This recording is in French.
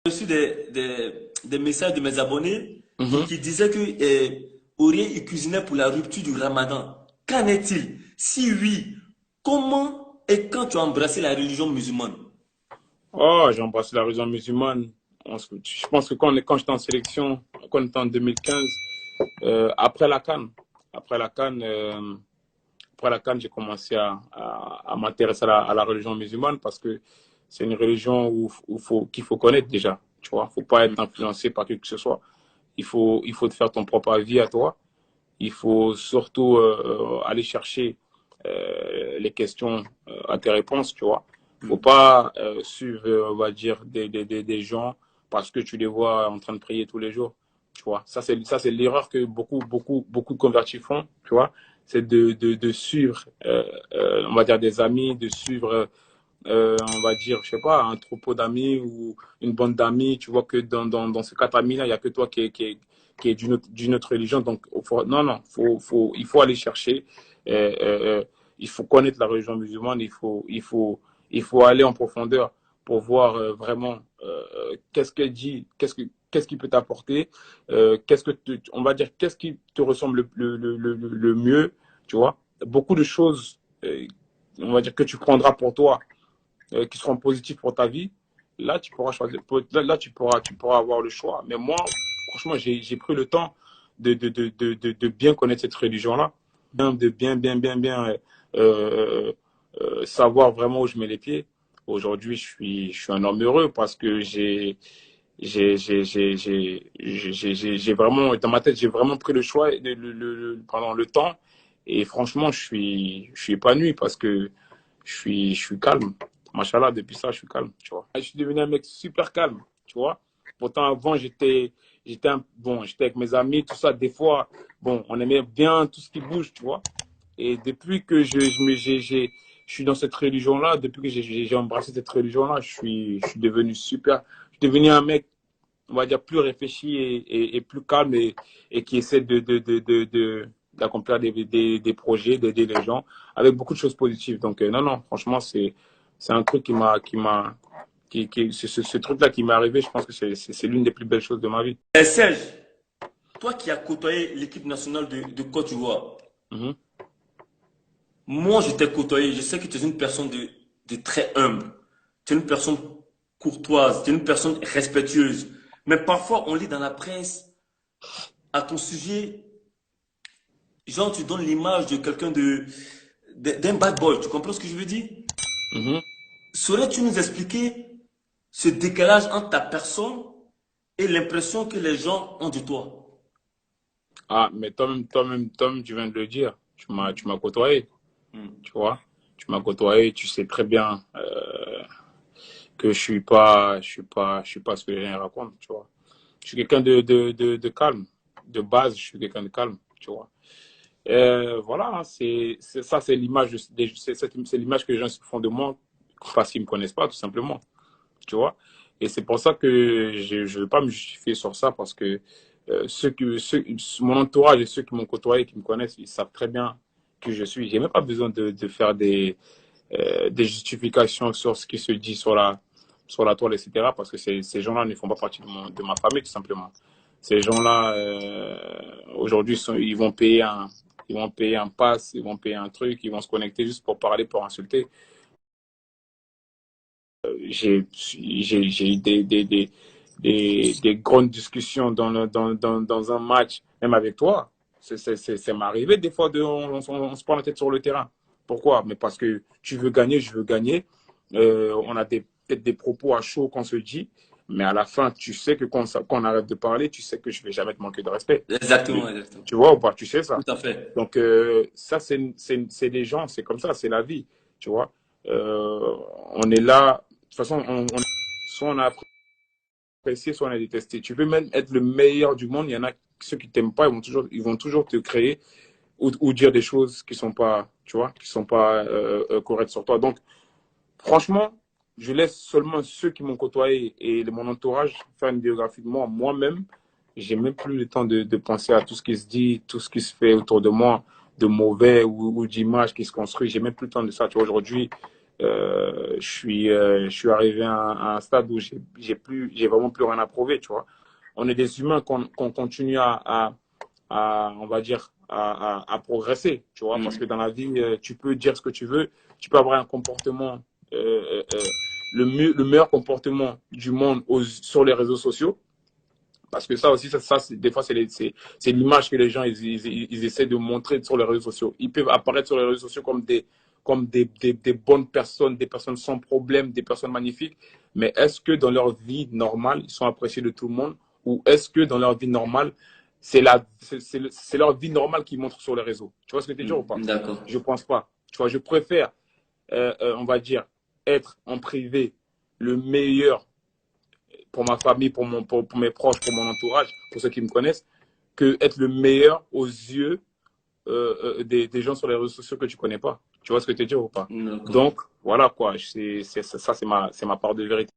reçu des messages de mes abonnés Mhm. qui disaient que Aurélien il cuisinait pour la rupture du Ramadan. Qu'en est-il? Si oui, comment et quand tu as embrassé la religion musulmane? Oh, j'ai embrassé la religion musulmane. Je pense que quand j'étais en sélection, quand on était en 2015, après la CAN, après la CAN, après la CAN, j'ai commencé à m'intéresser à la religion musulmane parce que c'est une religion qu'il faut connaître déjà. Tu vois, faut pas être influencé par qui que ce soit. Il faut te faire ton propre avis à toi. Il faut surtout aller chercher les questions à tes réponses, tu vois. Faut pas suivre, on va dire, des gens parce que tu les vois en train de prier tous les jours, tu vois. Ça, c'est l'erreur que beaucoup de convertis font, tu vois. C'est de suivre, on va dire, des amis, de suivre on va dire, je sais pas, un troupeau d'amis ou une bande d'amis, tu vois que dans ce quatre amis-là, il n'y a que toi qui est d'une autre religion. Donc, non, non, il faut aller chercher, euh, euh, euh, il faut connaître la religion musulmane, il faut aller en profondeur pour voir vraiment qu'est-ce qu'elle dit, qu'est-ce qui peut t'apporter, on va dire, qu'est-ce qui te ressemble le mieux, tu vois. Beaucoup de choses, on va dire, que tu prendras pour toi qui seront positifs pour ta vie, là, tu pourras choisir, là, tu pourras avoir le choix. Mais moi, franchement, j'ai pris le temps de bien connaître cette religion-là, de bien savoir vraiment où je mets les pieds. Aujourd'hui, je suis un homme heureux parce que j'ai vraiment, dans ma tête, j'ai vraiment pris le choix, pendant le temps. Et franchement, je suis épanoui parce que je suis calme. Machallah, depuis ça, je suis calme, tu vois. Je suis devenu un mec super calme, tu vois. Pourtant, avant, bon, j'étais avec mes amis, tout ça. Des fois, bon, on aimait bien tout ce qui bouge, tu vois. Et depuis que je suis dans cette religion-là, depuis que j'ai embrassé cette religion-là, je suis devenu super. Je suis devenu un mec, on va dire, plus réfléchi et plus calme et qui essaie d'accomplir des projets, d'aider les gens avec beaucoup de choses positives. Donc, non, non, franchement, c'est un truc ce truc-là qui m'est arrivé, je pense que c'est l'une des plus belles choses de ma vie. Serge, toi qui as côtoyé l'équipe nationale de Côte d'Ivoire, Mhm. moi je t'ai côtoyé, je sais que tu es une personne de très humble, tu es une personne courtoise, tu es une personne respectueuse. Mais parfois on lit dans la presse à ton sujet, genre tu donnes l'image de quelqu'un d'un bad boy, tu comprends ce que je veux dire? Mhm. Saurais-tu nous expliquer ce décalage entre ta personne et l'impression que les gens ont de toi? Ah, mais toi-même, tu viens de le dire. Tu m'as côtoyé, Hmm. tu vois. Tu m'as côtoyé, tu sais très bien que je suis pas ce que les gens racontent, tu vois. Je suis quelqu'un de calme. De base, je suis quelqu'un de calme, tu vois. Voilà, ça, c'est l'image, c'est l'image que les gens se font de moi parce qu'ils me connaissent pas, tout simplement, tu vois. Et c'est pour ça que je veux pas me justifier sur ça parce que mon entourage et ceux qui m'ont côtoyé, qui me connaissent, ils savent très bien qui je suis. J'ai même pas besoin de faire des justifications sur ce qui se dit sur la toile, etc. Parce que ces gens-là ne font pas partie de ma famille, tout simplement. Ces gens-là, aujourd'hui, ils vont payer un pass, ils vont payer un truc, ils vont se connecter juste pour parler, pour insulter. J'ai eu des grandes discussions dans un match, même avec toi. C'est m'arrivé des fois, on se prend la tête sur le terrain. Pourquoi? Mais parce que tu veux gagner, je veux gagner. On a peut-être des propos à chaud qu'on se dit, mais à la fin, tu sais que quand on arrête de parler, tu sais que je vais jamais te manquer de respect. Exactement, exactement. Tu vois ou pas? Tu sais ça. Tout à fait. Donc, ça, c'est des gens, c'est comme ça, c'est la vie, tu vois. On est là, de toute façon, soit on a apprécié, soit on a détesté. Tu peux même être le meilleur du monde, il y en a ceux qui t'aiment pas, ils vont toujours te créer ou dire des choses qui sont pas, tu vois, qui sont pas correctes sur toi. Donc, franchement, je laisse seulement ceux qui m'ont côtoyé et mon entourage faire une biographie de moi, moi-même. J'ai même plus le temps de penser à tout ce qui se dit, tout ce qui se fait autour de moi, de mauvais ou d'images qui se construisent. J'ai même plus le temps de ça. Tu vois, aujourd'hui, Je suis arrivé à un stade où j'ai vraiment plus rien à prouver, tu vois. On est des humains qu'on continue on va dire, à progresser, tu vois, parce que Mhm. dans la vie, tu peux dire ce que tu veux, tu peux avoir un comportement, le meilleur comportement du monde sur les réseaux sociaux, parce que ça aussi, des fois, c'est l'image que les gens ils essaient de montrer sur les réseaux sociaux. Ils peuvent apparaître sur les réseaux sociaux comme des bonnes personnes, des personnes sans problème, des personnes magnifiques. Mais est-ce que dans leur vie normale, ils sont appréciés de tout le monde? Ou est-ce que dans leur vie normale, c'est leur vie normale qu'ils montrent sur les réseaux? Tu vois ce que je veux dire ou pas? D'accord. Je pense pas. Tu vois, je préfère, on va dire, être en privé le meilleur pour ma famille, pour mes proches, pour mon entourage, pour ceux qui me connaissent, que être le meilleur aux yeux des gens sur les réseaux sociaux que tu connais pas. Tu vois ce que je veux dire ou pas? D'accord. Donc, voilà quoi. Ça, c'est ma part de vérité.